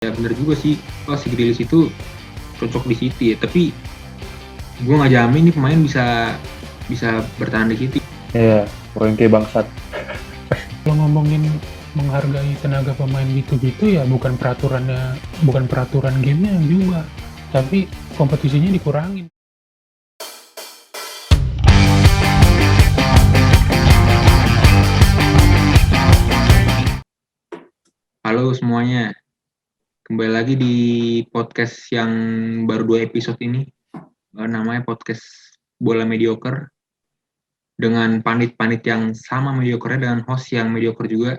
Ya bener juga sih, si Grealish itu cocok di City ya, tapi gue nggak jamin nih pemain bisa bertahan di City. Iya, Kroenke bangsat. Kalau ngomongin menghargai tenaga pemain gitu-gitu ya bukan peraturan gamenya juga, tapi kompetisinya dikurangin. Halo semuanya, kembali lagi di podcast yang baru 2 episode ini, namanya podcast Bola Mediocre, dengan panit-panit yang sama mediocre dengan host yang mediocre juga.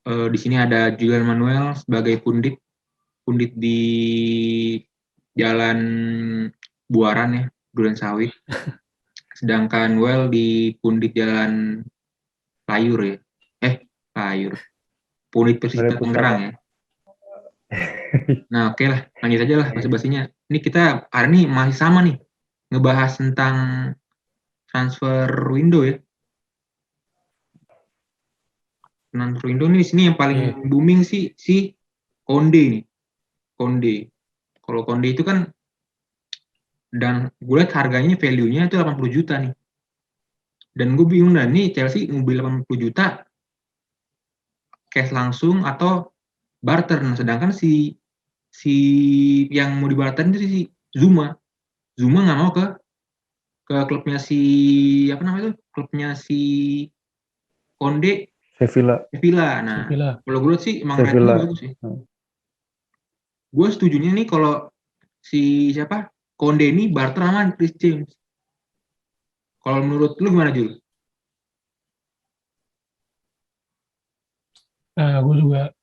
Di sini ada Julian Manuel sebagai pundit di Jalan Buaran ya, Duren Sawit. Sedangkan Well di pundit Jalan Layur ya. Layur. Pundit Persita Tangerang ya. Nah, oke lah, lanjut aja lah basa-basinya. Ini kita hari ini masih sama nih, ngebahas tentang transfer window ya. Transfer window nih, sini yang paling booming sih si Konde nih. Konde. Kalau Konde itu kan, dan gue lihat harganya, value-nya itu 80 juta nih. Dan gue bingung dah, nih Chelsea mobil 80 juta cash langsung atau barter. Nah, sedangkan si yang mau dibarterin itu si Zuma nggak mau ke klubnya si klubnya si Konde, Sevilla. Nah, kalau gue lihat sih emang ratingnya bagus sih. Gue setujunya nih kalau si Konde ini barter sama Chris James. Kalau menurut lu gimana, Jul? Gue juga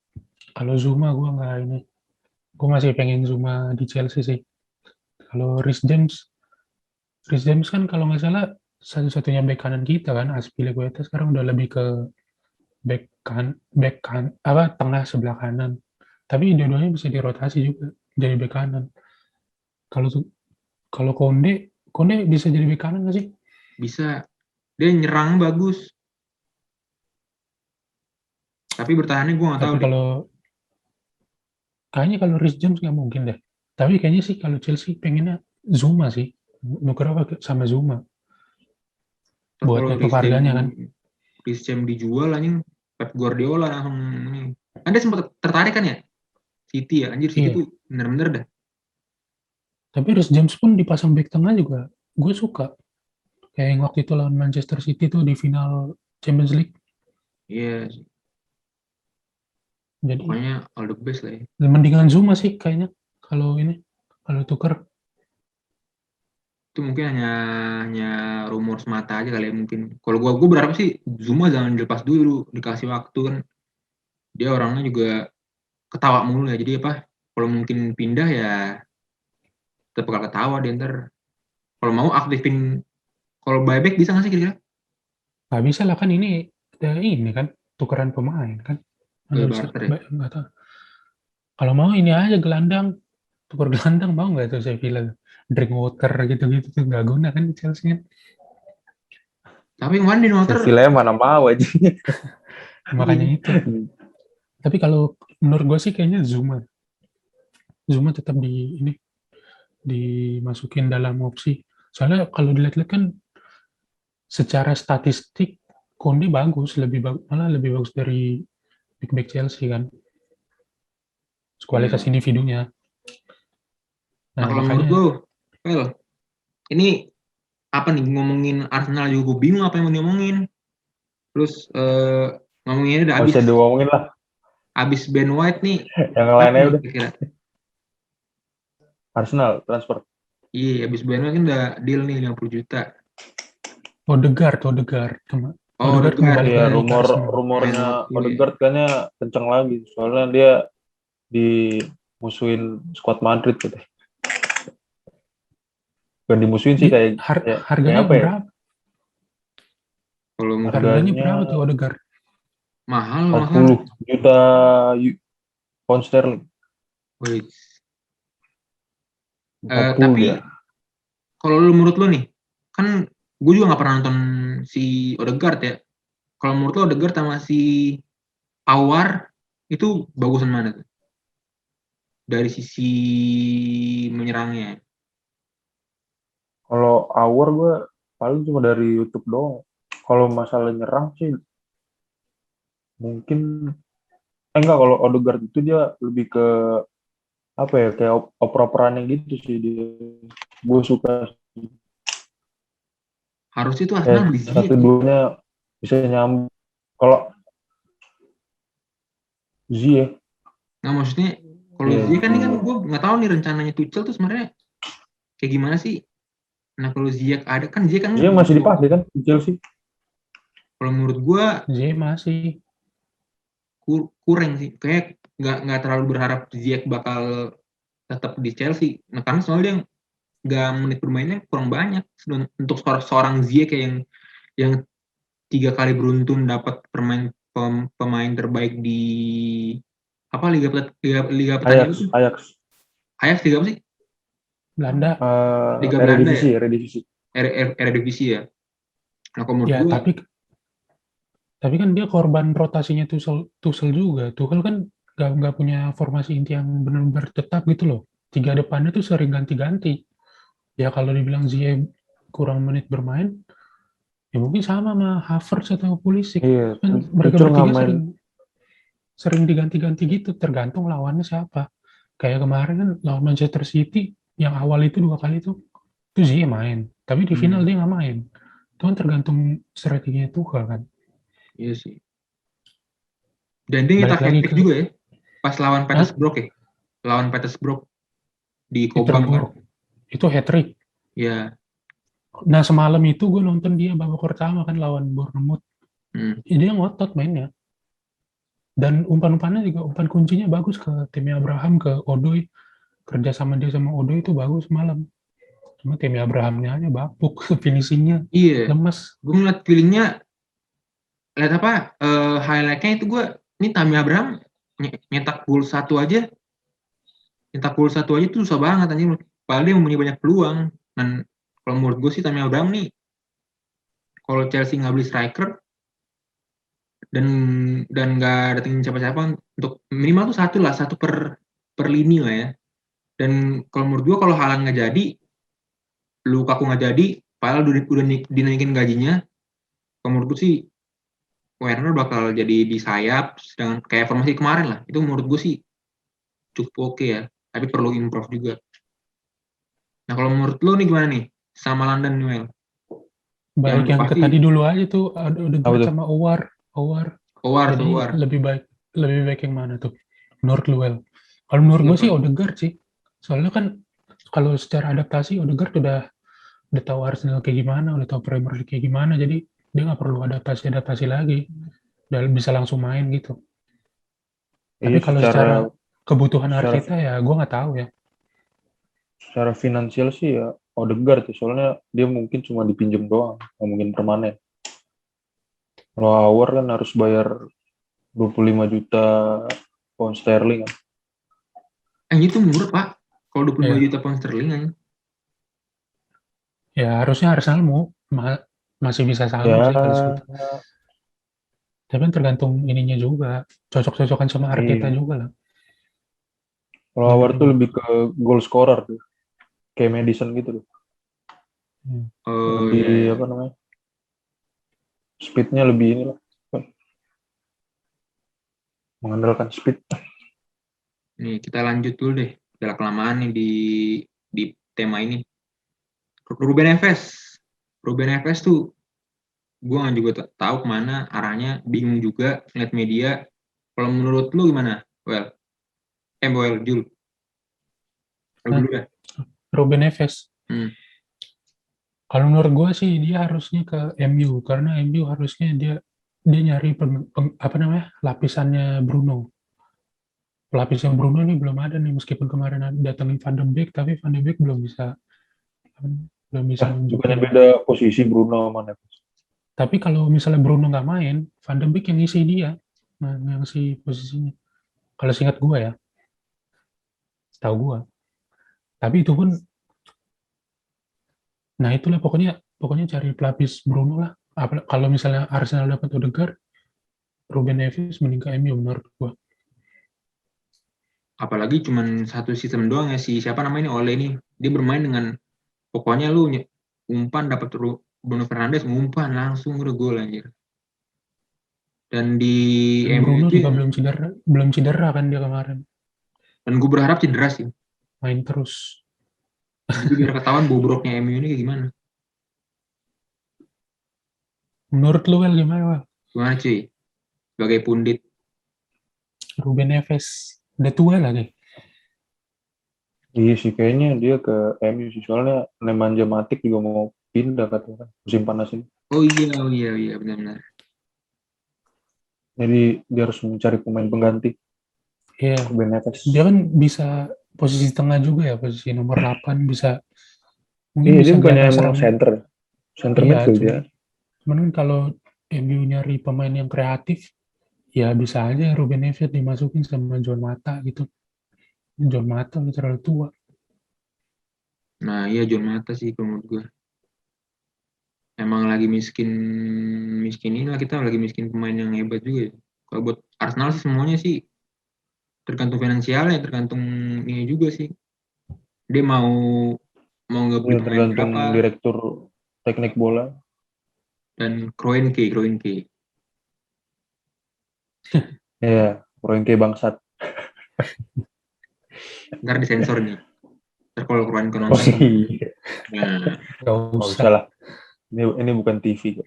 kalau Zuma gue masih pengen Zuma di Chelsea sih. Kalau Rhys James kan kalau nggak salah satu-satunya bek kanan kita kan, Azpilicueta sekarang udah lebih ke tengah sebelah kanan. Tapi dua-duanya bisa dirotasi juga jadi bek kanan. Kalau Konde bisa jadi bek kanan nggak sih? Bisa. Dia nyerang bagus. Tapi bertahannya gue nggak tahu. Kayaknya kalau Rhys James nggak mungkin deh. Tapi kayaknya sih kalau Chelsea pengennya Zuma sih. Nuker apa sama Zuma. Buat nutup harganya kan. Rhys James dijual anjing, Pep Guardiola langsung ini. Anda sempat tertarik kan ya? City ya, anjir City tuh bener-bener dah. Tapi Rhys James pun dipasang back tengah juga gue suka. Kayak yang waktu itu lawan Manchester City tuh di final Champions League. Iya. Jadi pokoknya all the best lah ya. Mendingan Zuma sih kayaknya kalau tuker. Itu mungkin hanya rumor semata aja kali ya mungkin. Kalau gue berharap sih Zuma jangan dilepas dulu, dikasih waktu kan. Dia orangnya juga ketawa mulu ya. Jadi kalau mungkin pindah ya tetap bakal ketawa dia ntar. Kalau mau aktifin, kalau buyback bisa nggak sih kira-kira? Nggak bisa lah kan ini kan tukeran pemain kan. Barter ya? Nggak tahu. Kalau mau ini aja gelandang, tuker gelandang mau nggak tuh saya bilang Drinkwater gitu-gitu tuh nggak guna kan di Chelsea kan. Tapi kemarin di Drinkwater Sevilla mana mau aja. Makanya itu. Tapi kalau menurut gue sih kayaknya Zuma tetap dimasukin dalam opsi. Soalnya kalau dilihat-lihat kan secara statistik Konde bagus, malah lebih bagus dari back Chelsea kan. Kualitas individunya. Nah, kalau menurut lu, ini apa nih, ngomongin Arsenal juga gue bingung apa yang mau diomongin. Terus ngomonginnya udah habis. Bisa diomongin lah. Habis Ben White nih. Yang lainnya udah. Kira-kira Arsenal transfer. Iya, habis Ben White kan udah deal nih 50 juta. Odegaard. Odegaard. Ya, rumornya Odegaard kayaknya kencang lagi. Soalnya dia dimusuhin squad Madrid gitu. Bukan dimusuhin sih kayak harganya apa berapa? Ya? Kalau harganya berapa tuh Odegaard? Mahal. 40 juta pound sterling. Tapi kalau menurut lo nih, kan gue juga nggak pernah nonton si Odegaard ya. Kalau menurut lo Odegaard sama si Aouar itu bagusan mana tuh? dari sisi menyerangnya. Kalau Awar gue paling cuma dari YouTube doang. Kalau masalah nyerang sih mungkin enggak, kalau Odegaard itu dia lebih ke apa ya, kayak oper-operannya gitu sih dia. Gue suka Harusnya tuh Arsenal beli Ziyech. satu duanya bisa nyambung. Kalau Ziyech, Nah maksudnya kalau Iya. Ziyech kan ini kan gue nggak tahu nih rencananya Tuchel tuh sebenarnya kayak gimana sih. Nah kalau Ziyech ada kan Ziyech kan dia masih dipakai kan di Chelsea. kalau menurut gue Ziyech masih. kurang sih, kayak nggak terlalu berharap Ziyech bakal tetap di Chelsea. Nah karena soalnya nggak menit bermainnya kurang banyak untuk seorang Ziyech kayak yang 3 kali beruntun dapat pemain terbaik di apa liga Petani itu Ajax liga apa sih? Belanda. Liga Belanda Eredivisie, ya, Eredivisie. Eredivisie ya. Nah kalau menurut Ya, gue tapi kan dia korban rotasinya Tuchel juga. Tuchel kan nggak punya formasi inti yang benar-benar tetap gitu loh. 3 depannya tuh sering ganti-ganti. Ya kalau dibilang Ziyech kurang menit bermain, ya mungkin sama Havertz atau Pulisic. Iya, Kan mereka Tuchel nggak bertiga main. sering diganti-ganti gitu, tergantung lawannya siapa. Kayak kemarin kan lawan Manchester City, yang awal itu 2 kali itu Ziyech main. Tapi di final dia nggak main. Itu kan tergantung strateginya Tuchel kan. iya sih. Dan dia nyetak Balik lagi hat-trick ke juga ya pas lawan Petersburg ya. Lawan Petersburg di Kobam kan. Itu hat-trick. Ya. Nah semalam itu gue nonton dia babak pertama kan lawan Bournemouth. Ya, dia ngotot mainnya. Dan umpan-umpannya juga, umpan kuncinya bagus ke timnya Abraham, ke Odoi. Kerja sama dia sama Odoi itu bagus semalam. Cuma timnya Abrahamnya aja bapuk, finishingnya Iya. lemes. Gue ngeliat feelingnya, lihat apa highlightnya itu gue, ini Tammy Abraham nyetak gol satu aja tuh susah banget anjing. Padahal dia punya banyak peluang. Dan kalau menurut gue sih Tammy Abraham nih, kalau Chelsea nggak beli striker dan nggak datengin siapa-siapa untuk minimal tuh satu per lini lah ya. Dan kalau menurut gue kalau Haaland nggak jadi, Lukaku nggak jadi, padahal udah dinaikin gajinya, kalau menurut gue sih Werner bakal jadi di sayap, sedangkan kayak formasi kemarin lah. Itu menurut gue sih cukup oke ya, tapi perlu improve juga. Nah kalau menurut lo nih gimana nih sama London Newell? Balik yang ke tadi dulu aja tuh, Odegaard sama Owar. Jadi lebih baik yang mana tuh? Menurut lu, Well? Kalau menurut gue sih Odegaard sih. Soalnya kan kalau secara adaptasi Odegaard udah tahu Arsenal kayak gimana, udah tahu Premier League kayak gimana, jadi dia nggak perlu adaptasi lagi. Udah bisa langsung main gitu. Tapi kalau secara kebutuhan Arteta ya gue nggak tahu ya. Secara finansial sih ya Odegaard tuh, soalnya dia mungkin cuma dipinjam doang, nggak mungkin permanen. Kalau Awar kan harus bayar 25 juta pound sterling kan. Itu murah pak, kalau 25 juta pound sterling kan. Ya harusnya Arsenal masih bisa sanggup sih kalau segitu. Tapi kan tergantung ininya juga, cocok-cocokan sama Arteta juga lah. Kalau Awar tuh lebih ke goal scorer tuh, kayak Madison gitu tuh. Lebih apa namanya? Speednya lebih ini lah, mengandalkan speed. Nih kita lanjut dulu deh, udah kelamaan nih di tema ini. Ruben Neves tuh gue nggak juga tahu kemana arahnya, bingung juga ngeliat media. Kalau menurut lu gimana? Jul. Ruben Neves. Kalau menurut gue sih dia harusnya ke MU, karena MU harusnya dia nyari lapisannya Bruno. Pelapis yang Bruno ini belum ada nih, meskipun kemarin datangin Van de Beek, tapi Van de Beek belum bisa bukannya beda posisi Bruno sama Neves. Tapi kalau misalnya Bruno nggak main, Van de Beek yang ngisi dia, yang ngisi posisinya. Kalau seingat gue ya, setahu gue. Tapi itu pun, nah itulah pokoknya cari pelapis Bruno lah. Kalau misalnya Arsenal dapat Odegaard, Ruben Neves mending ke MU menurut gue. apalagi cuman satu sistem doang ya, si siapa namanya Ole ini, dia bermain dengan pokoknya lu umpan dapat Bruno Fernandes umpan langsung udah gol anjir. Dan di Dan MU Bruno itu juga belum cedera kan dia kemarin, dan gue berharap cedera sih. main terus. Jadi biar ketahuan bobroknya MU ini kayak gimana. Menurut lu Wel gimana Wel? Gimana cuy? Sebagai pundit. Ruben Neves udah tua lagi. Iya sih, kayaknya dia ke MU sih. Soalnya Nemanja Matic juga mau pindah katanya musim panas ini. Oh iya benar-benar. Jadi dia harus mencari pemain pengganti. Iya. Ruben Neves. Dia kan bisa posisi tengah juga ya, posisi nomor 8 bisa, mungkin Iya, dia bisa bukannya gelandang emang serang. center Iya, midfield ya. cuman kan kalau MU nyari pemain yang kreatif, ya bisa aja Ruben Neves dimasukin sama John Mata gitu. John Mata udah terlalu tua. Nah iya John Mata sih kalau menurut gue. Emang lagi miskin inilah, kita lagi miskin pemain yang hebat juga ya. Kalau buat Arsenal sih semuanya sih tergantung finansialnya, tergantung ini juga sih. Dia mau ngebeli Iya, pemain tergantung berapa direktur teknik bola. dan Kroenke. Iya, Kroenke bangsat. Ntar disensor nih. Ntar kalau Kroenke Oh nonton. iya, Nah, Gak nggak usah. usah lah. Ini bukan TV kok.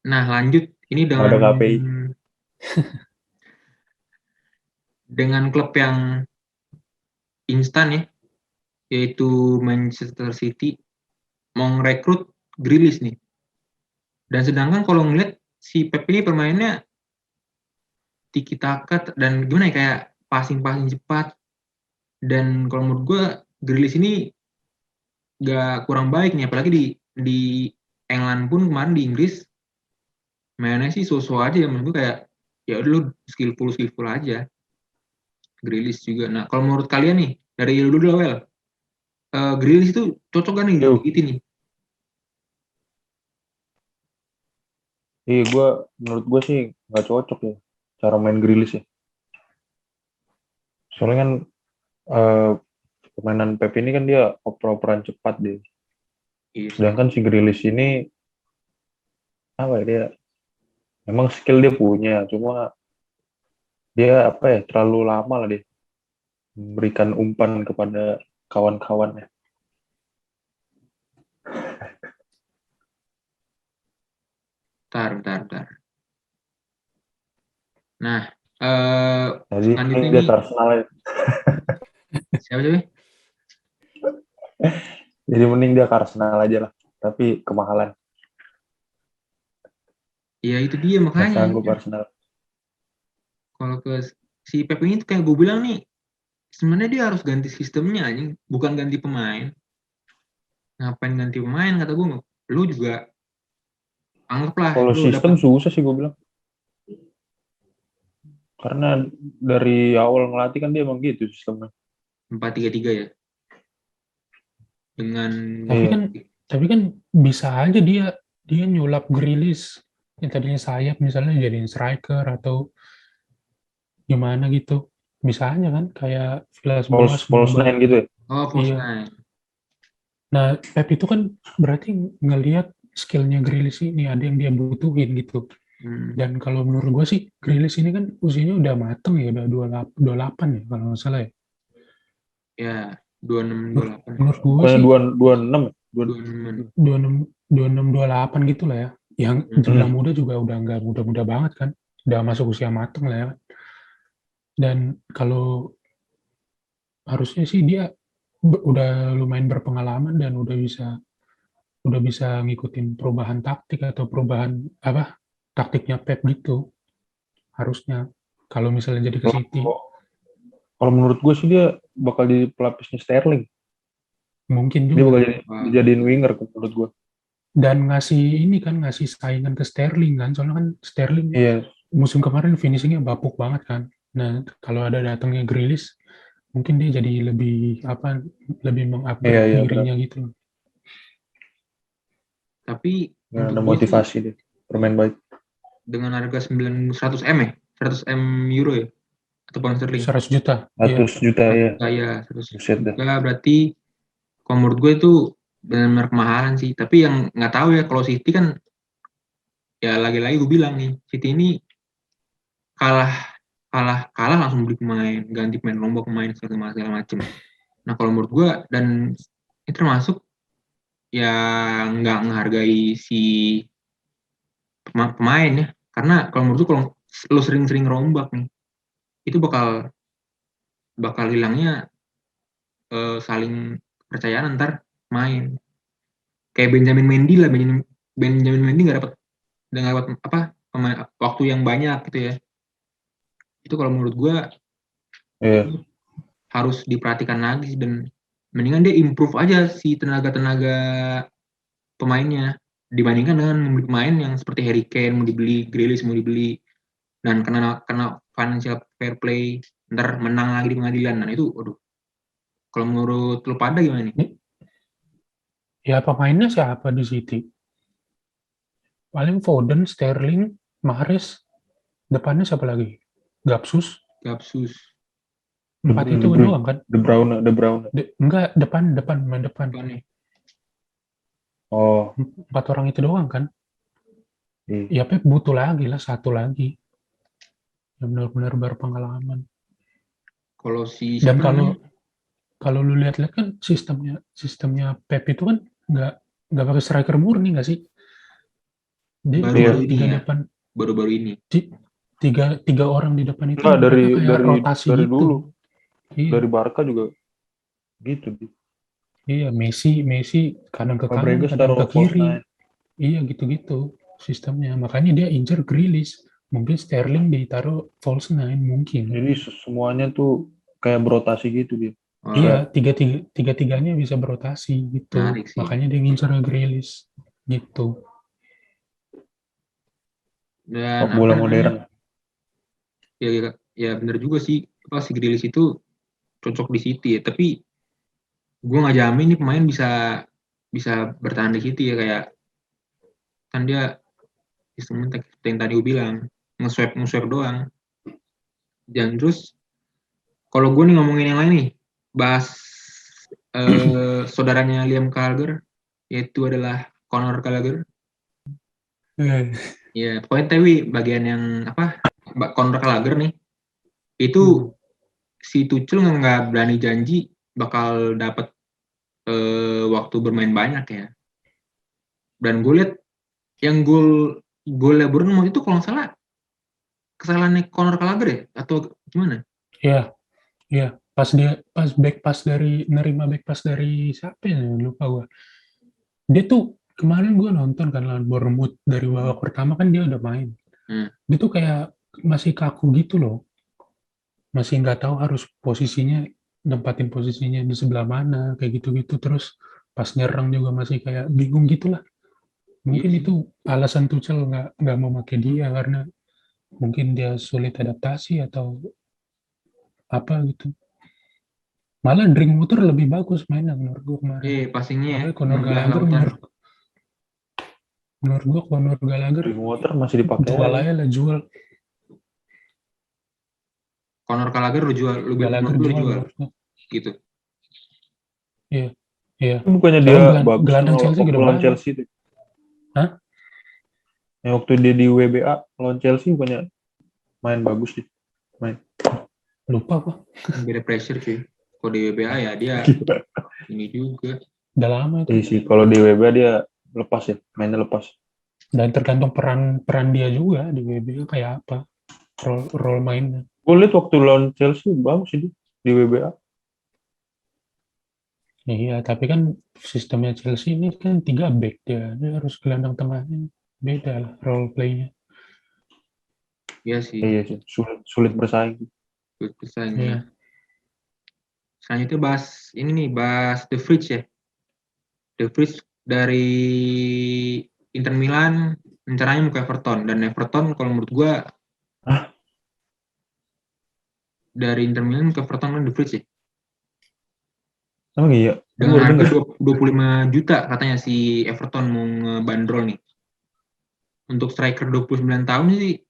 nah lanjut ini Nggak ada KPI. dengan klub yang instan ya, yaitu Manchester City mau ngerekrut Grealish nih. Dan sedangkan kalau ngeliat si Pep ini permainnya tiki taka dan gimana ya, kayak passing cepat. Dan kalau menurut gue Grealish ini gak kurang baik nih, apalagi di England pun kemarin di Inggris mainnya sih so-so aja ya, menurut gue kayak ya udah lu skillful aja. Grealish juga. Nah kalau menurut kalian nih dari lu dulu Wel, Grealish itu cocok gak nih Yuk. gitu nih? Iya, menurut gue sih nggak cocok ya cara main Grealish ya. Soalnya kan permainan Pep ini kan dia oper-operan cepat deh. Iya sih. Sedangkan si Grealish ini apa ya, dia memang skill dia punya, cuma dia apa ya, terlalu lama lah dia memberikan umpan kepada kawan-kawannya. Bentar. Nah, Jadi selanjutnya dia nih ke Arsenal ya. siapa? Jadi mending dia ke Arsenal aja lah, tapi kemahalan. Ya itu dia Nggak makanya. sanggup Arsenal. Kalau ke si Pep ini tuh kayak gue bilang nih, sebenarnya dia harus ganti sistemnya aja, bukan ganti pemain. Ngapain ganti pemain kata gue? Lu juga anggaplah Kalau lu sistem dapat susah sih gue bilang. Karena dari awal ngelatih kan dia emang gitu sistemnya. 4-3-3 ya. Dengan Iya. Tapi kan bisa aja dia nyulap Grealish yang tadinya sayap misalnya jadiin striker atau gimana gitu. Bisa aja kan kayak Villas-Boas False ngubah. nine gitu ya. false Iya. nine. Nah, Pep itu kan berarti ngelihat skillnya Grealish ini ada yang dia butuhin gitu. Dan kalau menurut gue sih Grealish ini kan usianya udah mateng ya, udah 28 ya kalau nggak salah ya. Ya, 26 28. Menurut gue Bukannya sih 26 ya? 26. 26 28 gitu lah ya. Yang dibilang muda juga udah nggak muda-muda banget kan. Udah masuk usia mateng lah ya. Dan kalau harusnya sih dia udah lumayan berpengalaman dan udah bisa ngikutin perubahan taktik atau perubahan apa taktiknya Pep gitu harusnya kalau misalnya jadi ke City Kalau menurut gue sih dia bakal jadi pelapisnya Sterling. mungkin Dia bakal juga dijadiin winger menurut gue. dan ngasih saingan ke Sterling kan soalnya kan Sterling Iya. musim kemarin finishingnya bapuk banget kan. Nah kalau ada datangnya Grealish mungkin dia jadi lebih mengupgrade Iya, dirinya benar. gitu. Tapi Ya, untuk ada gue sih motivasi dia bermain baik. dengan harga 100 M ya, 100 M euro ya. atau pound sterling. 100 juta. 100 juta ya. Iya, 100 Buset dah. juta berarti kalau menurut gue itu benar-benar kemahalan sih. Tapi yang nggak tahu ya kalau City kan ya lagi-lagi gue bilang nih, City ini kalah langsung beli pemain, ganti pemain, rombak pemain segala macem. Nah kalau menurut gue dan ini termasuk yang nggak menghargai si pemain ya, karena kalau menurut gue kalau lo sering-sering rombak nih, itu bakal hilangnya saling percayaan antar main. Kayak Benjamin Mendy lah, Benjamin Mendy nggak dapat apa pemain waktu yang banyak gitu ya. Itu kalau menurut gue harus diperhatikan lagi dan mendingan dia improve aja si tenaga pemainnya dibandingkan dengan membeli pemain yang seperti Harry Kane mau dibeli, Grealish mau dibeli dan kena financial fair play ntar menang lagi di pengadilan. Nah itu aduh, kalau menurut lu pada gimana nih? Ya pemainnya siapa di City? Paling Foden, Sterling, Mahrez, depannya siapa lagi? Gapsus. Empat itu doang kan? De Bruyne. Enggak, depan main depan. Oh. 4 orang itu doang kan? Ya Pep butuh lagi lah, satu lagi yang benar-benar berpengalaman. Kalau si dan kalau lu lihat-lihat kan sistemnya Pep itu kan nggak pakai striker murni nggak sih? Dia baru-baru ini tiga orang di depan itu dari rotasi dari gitu. Dulu iya. Dari Barca juga gitu. Iya, Messi kadang ke kanan, kadang ke kiri. Iya, gitu-gitu sistemnya. Makanya dia incer Grealish. Mungkin Sterling ditaruh false nine mungkin. Jadi semuanya tuh kayak berotasi gitu dia. Iya, tiga-tiganya bisa berotasi gitu. Makanya dia ngincer Grealish gitu. Dan bola modern. Ya benar juga sih, si Grealish itu cocok di City ya. Tapi gue nggak jamin nih pemain bisa bertahan di City ya, kayak kan dia sistemnya yang tadi gue bilang nge-swap doang. Dan terus kalau gue nih ngomongin yang lain nih, bahas saudaranya Liam Gallagher, yaitu adalah Conor Gallagher. Ya, pokoknya tapi bagian yang Conor Gallagher nih, itu si Tuchel nggak berani janji bakal dapat waktu bermain banyak ya. Dan gue lihat yang golnya Bournemouth itu kalau nggak salah kesalahannya Conor Gallagher ya atau gimana? Iya. Pas back pass dari siapa ya, lupa gue. Dia tuh kemarin gue nonton kan lawan Bournemouth, dari babak pertama kan dia udah main. Dia tuh kayak masih kaku gitu loh. Masih nggak tahu harus nempatin posisinya di sebelah mana, kayak gitu-gitu. Terus pas nyerang juga masih kayak bingung gitulah. Mungkin itu alasan Tuchel nggak mau pakai dia karena mungkin dia sulit adaptasi atau apa gitu. Malah Drinkwater lebih bagus mainnya menurut gue kemarin. Passingnya Conor Gallagher menurut gue Conor Gallagher Drinkwater masih dipakai. Jual. Conor Gallagher lu jual gitu. Iya. Bukannya dia bagus gelandang Chelsea gede banget. Chelsea itu. Hah? Yang waktu dia di WBA lawan Chelsea bukannya main bagus sih. Lupa apa? Beda pressure sih. Kalau di WBA ya dia ini juga. Udah lama itu. Iya sih, kalau di WBA dia lepas ya, mainnya lepas. Dan tergantung peran dia juga di WBA kayak apa, role mainnya. Gue lihat waktu lawan Chelsea bagus sih di WBA. Iya, tapi kan sistemnya Chelsea ini kan 3 back dia harus gelandang tengahnya beda lah role playnya. Iya sih. Sulit bersaing. Ya. Selanjutnya bahas The Fridge ya. The Fridge dari Inter Milan rencananya mau ke Everton, dan Everton kalau menurut gue dari Inter Milan ke Everton kan The Fridge ya. Oh iya. Dengan harga 25 juta katanya si Everton mau ngebandrol nih. Untuk striker 29 tahun sih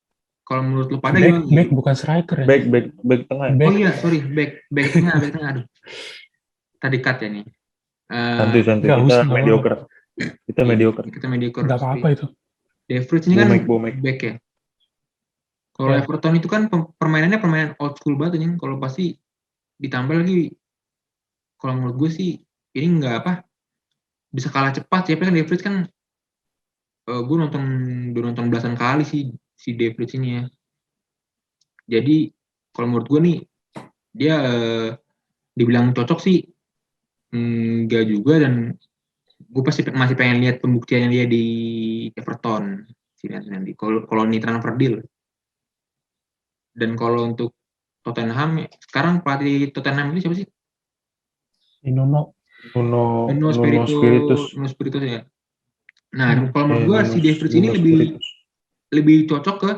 Kalau menurut lu pada Back, gimana? back bukan striker ya. Back tengah ya. Back. Oh iya, sorry, back tengah. Aduh. Tadi cut ya nih. Santuy. Nggak Kita usah, nggak mediocre. Kita Iya, mediocre. kita mediocre. Nggak apa-apa itu. Devridge ini kan Bomek. back ya. Kalau Ya. Everton itu kan permainannya permainan old school banget nih. Kalau pasti ditambah lagi, kalau menurut gue sih ini nggak apa bisa kalah cepat ya. Kan Devridge kan gue udah nonton belasan kali sih si Devridge ini ya. Jadi kalau menurut gue nih dia dibilang cocok sih enggak juga, dan gue pasti masih pengen lihat pembuktiannya dia di Everton sih nanti. Kalau ini transfer deal. Dan kalau untuk Tottenham sekarang pelatih Tottenham itu siapa sih? Nuno. Nuno Spiritus. Ya. Nah, kalau menurut gue si Devridge ini Spiritus. lebih cocok ke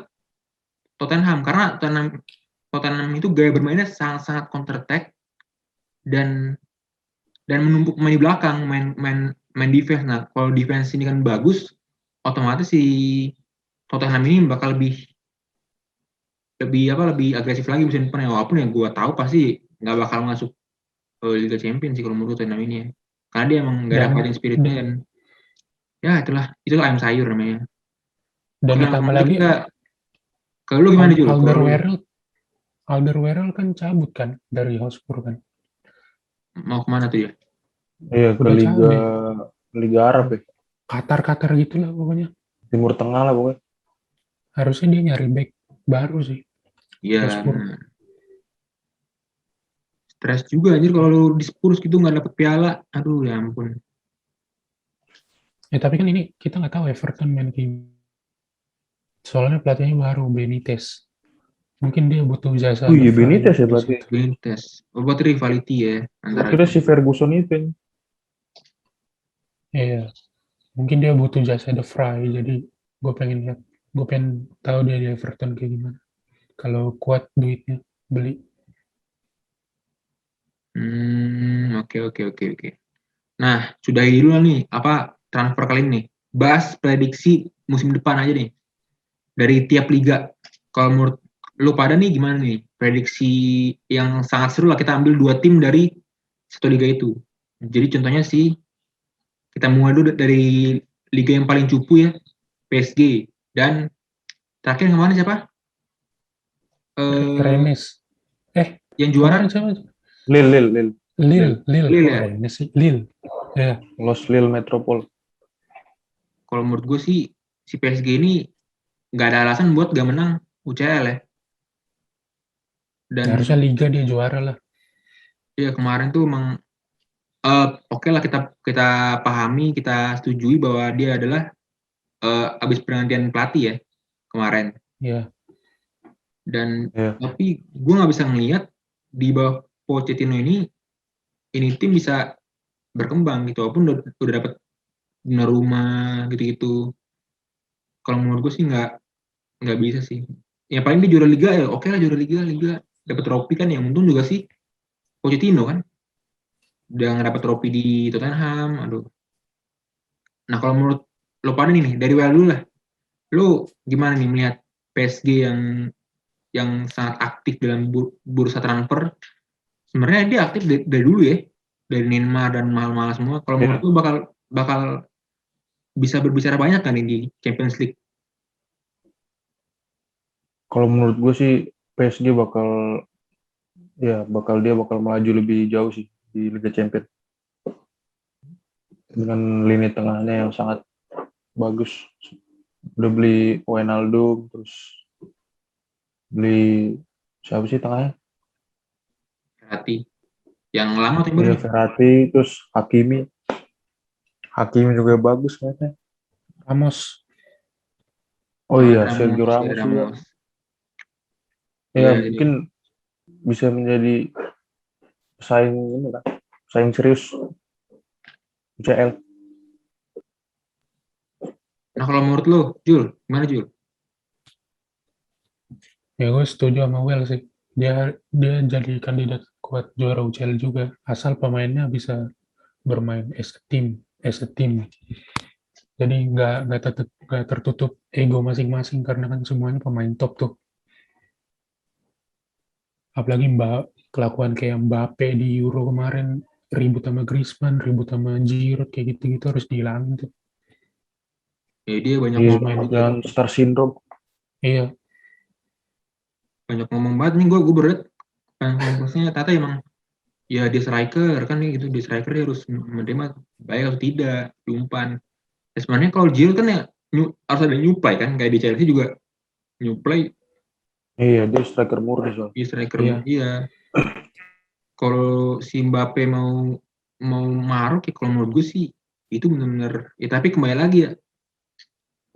Tottenham karena Tottenham itu gaya bermainnya sangat counter attack dan menumpuk main di belakang, main defense. Nah, kalau defense ini kan bagus, otomatis si Tottenham ini bakal lebih agresif lagi musim depan ya. Walaupun ya gue tahu pasti nggak bakal masuk Liga Champions sih kalau menurut Tottenham ini ya. Karena dia emang nggak ada fighting spiritnya dan ya itulah ayam sayur namanya. Dan ditambah lagi kalau lu gimana Jul? Alderweireld kan cabut kan dari Hotspur kan. Mau kemana tuh ya? Iya, ke Liga Arab ya. Qatar gitulah pokoknya. Timur Tengah lah pokoknya. Harusnya dia nyari back baru sih. Iya. Stres juga anjir kalau lu di Spurs gitu nggak dapet piala. Aduh ya ampun. Ya tapi kan ini kita nggak tahu Everton main kayak. Soalnya pelatihnya baru Benitez. Mungkin dia butuh jasa. Oh iya Benitez ya berarti. Benitez. Buat rivality ya antara. Kira si Ferguson itu. Iya. Mungkin dia butuh jasa The Fry. Jadi gue pengen tahu dia di Everton kayak gimana. Kalau kuat duitnya beli. Oke. Nah, sudahi dulu nih transfer kali ini nih. Bahas prediksi musim depan aja nih. Dari tiap liga. Kalau menurut lu pada nih gimana nih? Prediksi yang sangat seru lah, kita ambil 2 tim dari satu liga itu. Jadi contohnya kita mulai dulu dari liga yang paling cupu ya, PSG. Dan terakhir kemana siapa? Rennes. Yang juara siapa? Lille. Ya? Lille. Ya. Los Lille Metropole. Kalau menurut gue sih si PSG ini nggak ada alasan buat gak menang UCL ya. Dan harusnya liga dia juara lah. Iya kemarin tuh emang oke lah kita pahami, kita setujui bahwa dia adalah habis pergantian pelatih ya kemarin. Iya. Dan tapi gue nggak bisa ngelihat di bawah Pochettino ini tim bisa berkembang gitu, walaupun udah dapet rumah gitu. Kalau menurut gue sih nggak bisa sih. Ya paling dia juara liga ya, oke lah juara liga dapat trofi kan, yang untung juga sih Pochettino kan udah nggak dapat trofi di Tottenham. Aduh. Nah kalau menurut lo pada nih dari WL dulu lah, lo gimana nih melihat PSG yang sangat aktif dalam bursa transfer? Sebenarnya dia aktif dari dulu ya, dari Neymar dan mahal-mahal semua. Kalau menurut lo bakal bisa berbicara banyak kan di Champions League? Kalau menurut gue sih PSG bakal melaju lebih jauh sih di Liga Champions dengan lini tengahnya yang sangat bagus. Udah beli Wijnaldum, terus beli siapa sih tengahnya? Verratti yang lama tuh baru. Verratti, terus Hakimi juga bagus kayaknya. Ramos. Oh iya, Sergio Ramos juga. Ya mungkin bisa menjadi saing serius UCL. Nah kalau menurut lo, Jul, gimana Jul? Ya gue setuju sama Will sih. Dia jadi kandidat kuat juara UCL juga, asal pemainnya bisa bermain as a team. Jadi nggak tertutup ego masing-masing karena kan semuanya pemain top tuh. Apalagi kelakuan kayak Mbappe di Euro kemarin, ribut sama Griezmann, ribut sama Giroud kayak gitu-gitu harus dihilangin tuh. Ya dia banyak Iya, ngomong juga. jangan star syndrome. Iya, Banyak ngomong banget nih gue berat. Konklusinya Tata emang ya dia striker kan nih gitu, dia striker dia harus menerima baik atau tidak diumpan. Ya, sebenarnya kalau Giroud kan ya harus ada nyuplai kan, kayak di Chelsea juga nyuplai Iya, dia striker murni soalnya. di striker iya. iya. Kalau si Mbappe mau maruk ya kalau menurut gue sih itu benar-benar ya, tapi kembali lagi ya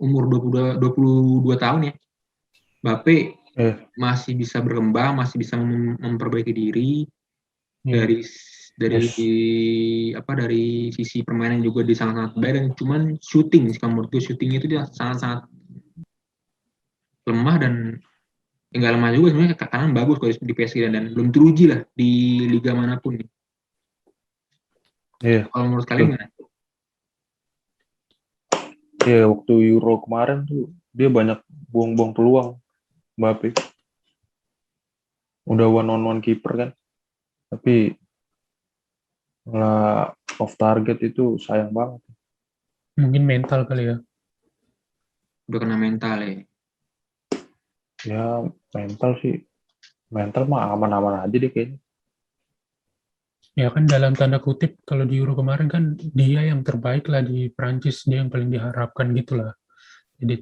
umur 22 tahun ya. Mbappe Iya, masih bisa berkembang, masih bisa memperbaiki diri Iya. dari yes. dari sisi permainan juga dia sangat-sangat baik, dan cuman shooting sih kalau menurut gue shooting itu dia sangat-sangat lemah, dan enggak lemah juga sebenarnya, kanan bagus kalau di PSG dan belum teruji lah di liga manapun nih. Iya, Kalau menurut kalian betul. gimana? Iya, waktu Euro kemarin tuh dia banyak buang-buang peluang Mbappe. Udah one-on-one keeper kan. Tapi malah off target itu sayang banget. Mungkin mental kali ya. Udah kena mental ya. Ya, mental sih. Mental mah aman-aman aja deh kayaknya. Ya kan dalam tanda kutip kalau di Euro kemarin kan dia yang terbaik lah di Prancis, dia yang paling diharapkan gitu lah. Jadi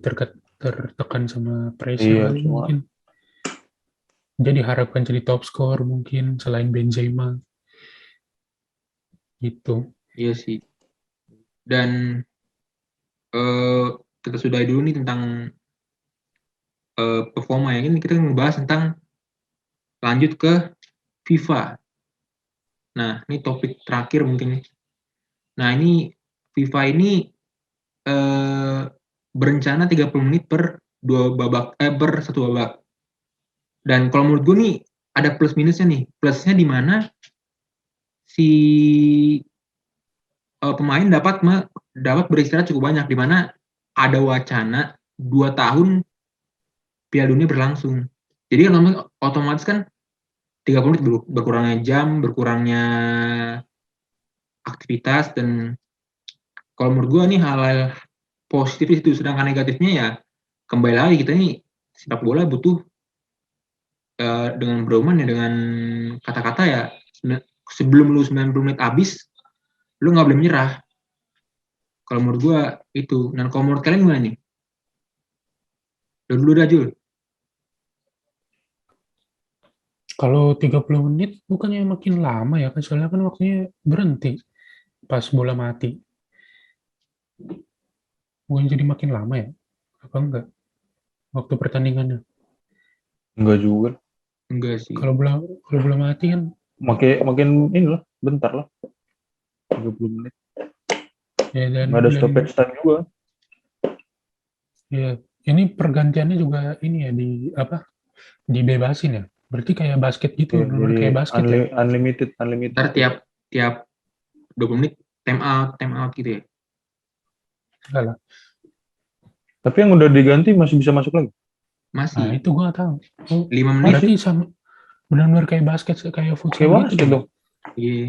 tertekan sama pressure Iya, kali cuma mungkin. Dia diharapkan jadi top score mungkin selain Benzema gitu. Iya sih. Dan eh, kita sudah dulu nih tentang performa ya. Ini kita ngebahas tentang lanjut ke FIFA. Nah, ini topik terakhir mungkin. Nah, ini FIFA ini eh, berencana 30 menit per per satu babak. Dan kalau menurut gue nih ada plus minusnya nih. Plusnya di mana si pemain dapat beristirahat cukup banyak, di mana ada wacana 2 tahun Piala Dunia berlangsung. Jadi kan otomatis kan 30 menit berkurangnya jam, berkurangnya aktivitas, dan kalau menurut gue nih hal-hal positif itu, sedangkan negatifnya ya kembali lagi kita nih sepak bola butuh dengan berdoman ya, dengan kata-kata ya, sebelum lu 90 menit habis lu nggak boleh menyerah. Kalau menurut gua itu. Dan kalau menurut kalian gimana nih? Dulu dah Jul. Kalau 30 menit bukannya makin lama ya kan, soalnya kan waktunya berhenti pas bola mati. Bukan jadi makin lama ya? Apa enggak? Waktu pertandingannya. enggak juga. Enggak sih. Kalau bola mati kan Makin inilah, bentar lah. 30 menit. ya Nggak ada stoppage time juga. ya ini pergantiannya juga ini ya dibebasin ya. Berarti kayak basket gitu, Ya, benar jadi kayak basket ya. unlimited Ntar tiap 20 menit time out gitu ya. Enggak lah. Tapi yang udah diganti masih bisa masuk lagi. Nah, Masih itu gua nggak tahu. Oh, 5 menit. Masih berarti sama benar-benar kayak basket, kayak futsal kayak gitu basket dong. dong. Iya.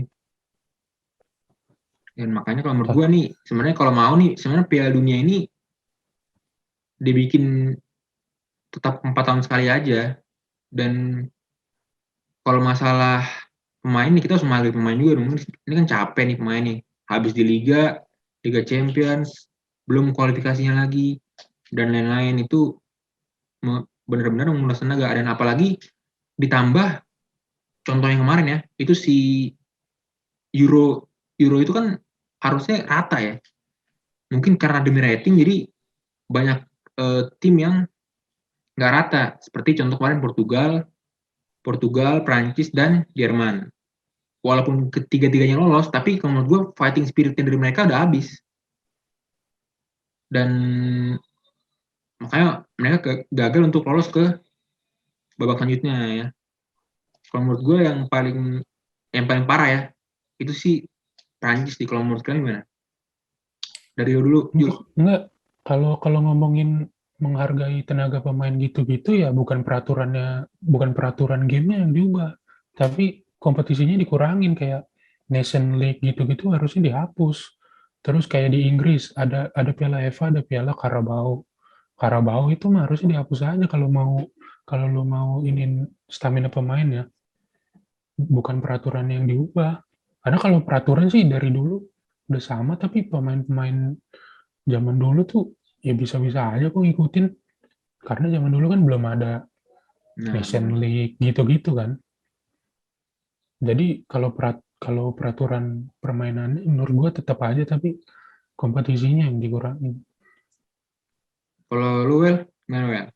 Dan makanya kalau menurut gua nih, sebenarnya kalau mau nih, sebenarnya Piala Dunia ini dibikin tetap 4 tahun sekali aja. Dan kalau masalah pemain nih, kita harus menghargai pemain juga dong. Ini kan capek nih pemain nih. Habis di Liga Champions, belum kualifikasinya lagi, dan lain-lain itu benar-benar menguras tenaga. Dan apalagi ditambah contoh yang kemarin ya, itu si Euro Euro itu kan harusnya rata ya. Mungkin karena demi rating jadi banyak tim yang nggak rata. Seperti contoh kemarin Portugal, Prancis, dan Jerman. Walaupun ketiga-tiganya lolos, tapi kalau menurut gue fighting spiritnya dari mereka udah habis. Dan makanya mereka gagal untuk lolos ke babak selanjutnya ya. Kalau menurut gue yang paling parah ya, itu sih Prancis sih. Kalau menurut kalian gimana? Dari dulu, Jul. Enggak. Kalau ngomongin menghargai tenaga pemain gitu-gitu ya bukan peraturan gamenya yang diubah, tapi kompetisinya dikurangin kayak Nation League gitu-gitu harusnya dihapus. Terus kayak di Inggris ada Piala FA, ada Piala Carabao. Carabao itu mah harusnya dihapus aja kalau lu mau inin stamina pemain ya, bukan peraturan yang diubah. Karena kalau peraturan sih dari dulu udah sama, tapi pemain-pemain zaman dulu tuh ya bisa-bisa aja kok ngikutin. Karena zaman dulu kan belum ada Nah, Nation League gitu-gitu kan. Jadi kalau peraturan permainannya menurut gua tetap aja, tapi kompetisinya yang dikurangin. kalau lu Wel, gimana Wel?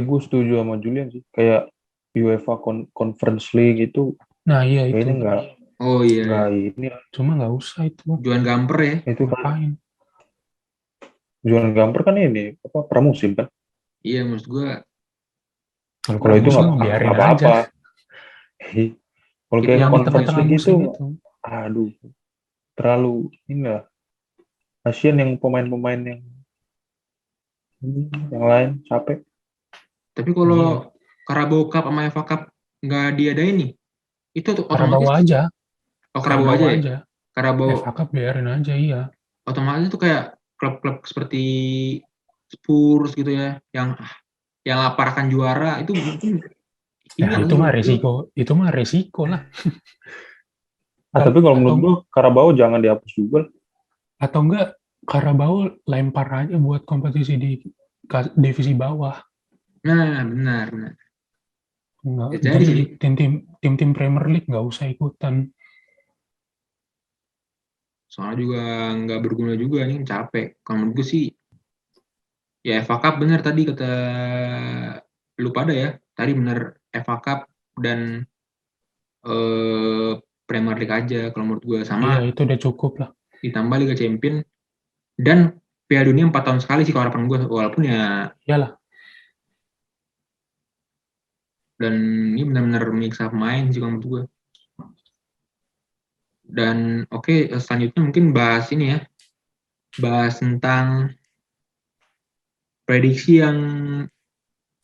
Gue setuju sama Julian sih. Kayak UEFA Conference League itu Nah iya itu. kayaknya Oh iya, nggak ini. Cuma nggak usah itu. Juan Gamper ya. Itu kan Ngapain? Julian Gamper kan ini apa pramusim kan. Iya, maksud gue Kalau itu Pramusim nggak mau biarin apa-apa. aja. Kalau Itu kayak yang Di Conference tengah-tengah League itu, musim itu. aduh, terlalu ini lah. Kasian yang pemain-pemain yang lain capek. tapi kalau Iya. Carabao Cup sama FA Cup nggak diadain nih, itu Carabao otomatis aja. Carabao aja ya. Carabao FA Cup biarin aja, iya. otomatis itu kayak klub-klub seperti Spurs gitu ya, yang lapar akan juara itu mungkin Ya hilang itu gitu mah loh. resiko lah. Tapi kalau menurut Atau gue Carabao jangan dihapus juga. atau enggak Carabao lempar aja buat kompetisi di divisi bawah. Nah, benar. Enggak, Ya, jadi jadi sih, tim-tim Premier League nggak usah ikutan. soalnya juga nggak berguna juga nih, capek. Kalau menurut gue sih, ya FA Cup benar tadi kata lu pada ya. Tadi benar FA Cup dan eh, Premier League aja kalau menurut gue, sama Iya itu udah cukup lah. ditambah Liga Champion dan Piala Dunia 4 tahun sekali sih kalau harapan gue, walaupun ya, Iyalah. dan ini benar-benar menyiksa pemain sih kalau menurut gue. Dan oke, selanjutnya mungkin bahas ini ya, bahas tentang prediksi yang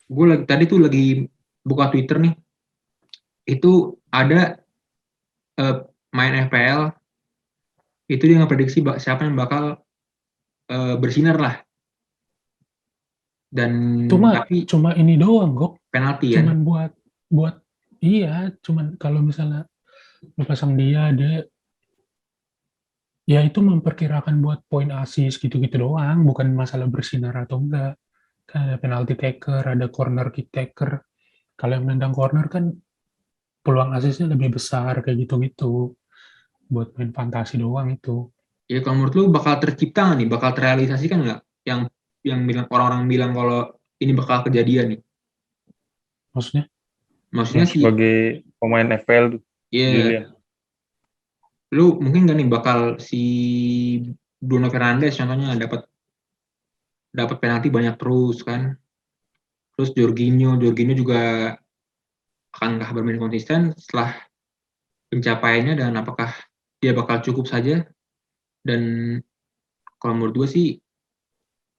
gue tadi tuh lagi buka Twitter nih, itu ada main FPL, itu dia ngeprediksi siapa yang bakal bersinar lah, dan tapi Cuma ini doang kok. penalti kan. Cuman buat iya, cuman kalau misalnya lu pasang dia ya itu memperkirakan buat poin assist gitu-gitu doang, bukan masalah bersinar atau enggak. Kan ada penalti taker, ada corner kick taker. Kalau yang nendang corner kan peluang asisnya lebih besar kayak gitu-gitu. Buat main fantasi doang itu. Ya kalau menurut lu bakal tercipta nggak nih, bakal terrealisasikan nggak yang bilang orang-orang bilang kalau ini bakal kejadian nih? Maksudnya? Maksudnya sih, Sebagai pemain FPL tuh, ya Julian. lu mungkin nggak nih bakal si Bruno Fernandes contohnya dapat dapat penalti banyak terus kan, terus Jorginho juga akankah bermain konsisten setelah pencapaiannya, dan apakah dia bakal cukup saja. Dan kalau menurut gue sih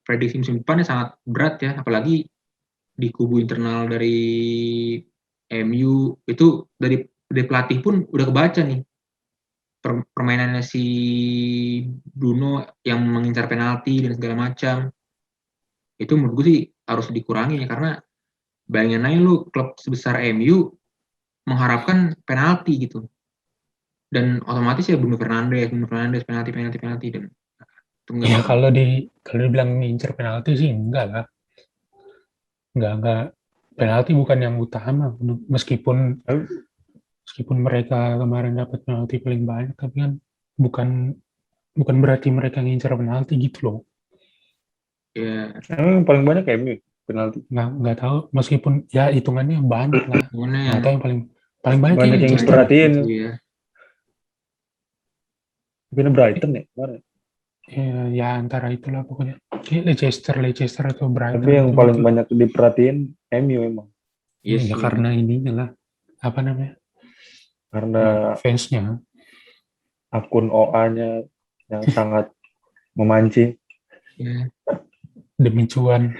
prediksi musim depannya sangat berat ya, apalagi di kubu internal dari MU itu, dari pelatih pun udah kebaca nih permainannya si Bruno yang mengincar penalti dan segala macam. Itu menurut gue sih harus dikurangi ya, karena bayangin aja lu klub sebesar MU mengharapkan penalti gitu, dan otomatis ya Bruno Fernandes penalti dan itu nggak Ya bakal. kalau dibilang ngincer penalti sih enggak lah. Enggak. Penalti bukan yang utama. Meskipun Tapi meskipun mereka kemarin dapat penalti paling banyak, tapi kan bukan bukan berarti mereka ngincer penalti gitu loh. Ya yang paling banyak MU penalti. Nggak tahu, meskipun ya hitungannya banyak lah. gimana Nggak yang tahu yang paling paling banyak Banyak kayak yang Leicester. diperhatiin. gitu ya. Tapi Brighton ya kemarin. Ya antara itulah pokoknya. Kayak Leicester atau Brighton Tapi yang paling gitu. banyak diperhatiin MU emang. Iya Ya sih. karena ininya lah. Apa namanya? Karena Fansnya. akun OA-nya yang sangat memancing Ya, Demi cuan.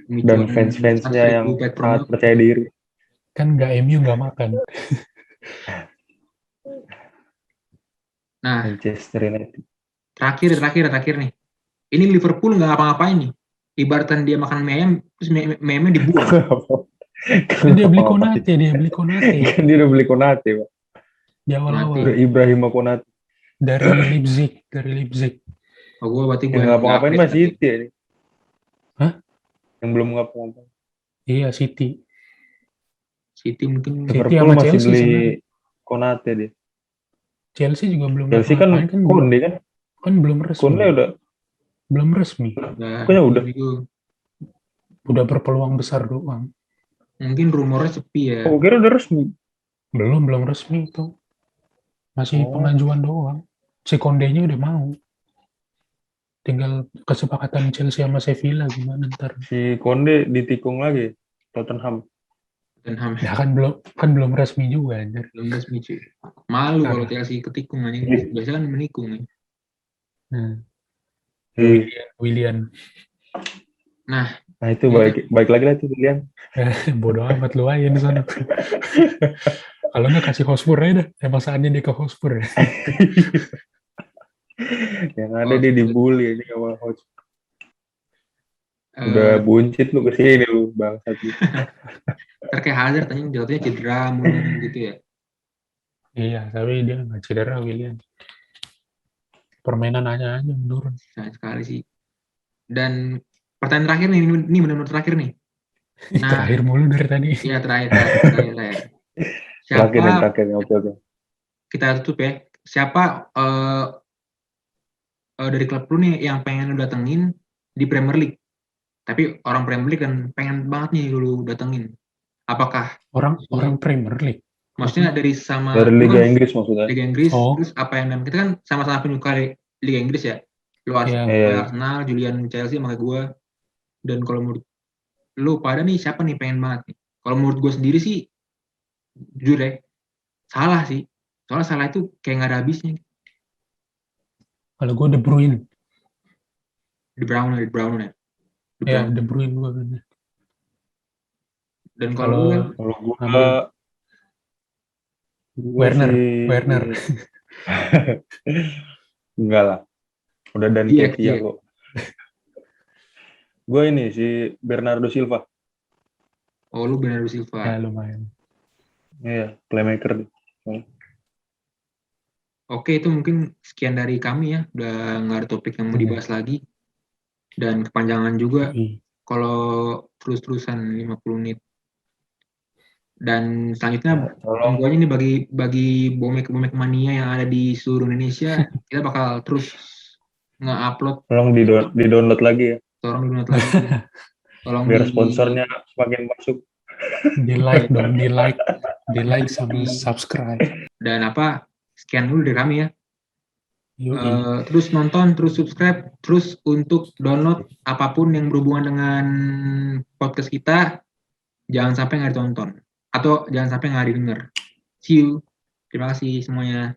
dan fans-fansnya yang sangat percaya diri. Kan nggak MU nggak makan. Nah, Manchester United. terakhir nih. Ini Liverpool nggak ngapa-ngapain nih. Ibaratkan dia makan mie ayam, terus mie ayamnya dibuang. Kan dia beli Konate. Kan dia udah beli Konate, Pak. Di awal-awal. Udah Ibrahim Konate. Dari Leipzig. Oh, berarti gue Yang ngapa-ngapain nggak masih update City ya. Hah? Yang belum ngapa-ngapain. Iya, City. City mungkin Liverpool sama masih Chelsea beli sebenarnya. Konate deh. Chelsea juga belum Chelsea kan ngapa-ngapain kan Konde kan. kan belum resmi. Konde udah. Belum resmi. Pokoknya udah. Udah berpeluang besar doang. Mungkin rumornya sepi ya. Oh, kira udah resmi. Belum resmi itu. Masih pengajuan doang. Si Konde-nya udah mau. Tinggal kesepakatan Chelsea sama Sevilla gimana ntar. Si Konde ditikung lagi Tottenham. Ya kan belum resmi juga anjir. Belum resmi cuy. Malu Ntar. kalau Chelsea ketikung anjing. Biasanya kan menikung nih. Willian. Nah itu baik lagi lah tuh Willian. Bodoh amat lu aja di sana. Kalau nggak kasih Hotspur aja dah. Emang saatnya dia ke Hotspur ya. Yang ada dia dibully ini sama Hotspur. Udah buncit lu kesini lu bangsat gitu. Terkayak Hazard tanya jatuhnya cedera mulu gitu ya. Iya, tapi dia nggak cedera Willian. Permainan aja menurun. Sayang sekali sih. Dan pertanyaan terakhir nih, ini benar-benar terakhir nih. Nah, terakhir mulu dari tadi. Iya terakhir. Terakhir. Oke. Kita tutup ya. Siapa dari klub lu nih yang pengen lu datengin di Premier League? Tapi orang Premier League kan pengen banget nih lu datengin. Apakah orang Premier League? Maksudnya dari Liga Inggris maksudnya. Liga Inggris, terus apa yang kita kan sama-sama penyuka Liga Inggris ya. Lu Arsenal, Julian Chelsea sama gue. Dan kalau menurut lu pada nih siapa nih pengen banget nih? Kalau menurut gue sendiri sih jujur ya, salah sih. Soalnya salah itu kayak nggak ada habisnya. Kalau gue De Bruyne. De Bruyne ya. Ya, De Bruyne gue. Dan kalau gue Werner. Enggak lah. Udah dan Ketia kok. Gue ini si Bernardo Silva. Oh, lu Bernardo Silva. Ya, lumayan. Iya, playmaker. Oke, itu mungkin sekian dari kami ya. Udah nggak ada topik yang mau dibahas lagi. Dan kepanjangan juga. Kalau terus-terusan 50 menit. Dan selanjutnya semoga ini bagi bomek mania yang ada di seluruh Indonesia, kita bakal terus nge-upload. Tolong di-download lagi ya. Tolong di-download lagi. Tolong biar sponsornya semakin masuk. Di-like dong, di-like sama subscribe. Dan sekian dulu dari kami ya. Terus nonton, terus subscribe, terus untuk download apapun yang berhubungan dengan podcast kita, jangan sampai nggak ditonton. Atau jangan sampai nggak didengar. See you. Terima kasih semuanya.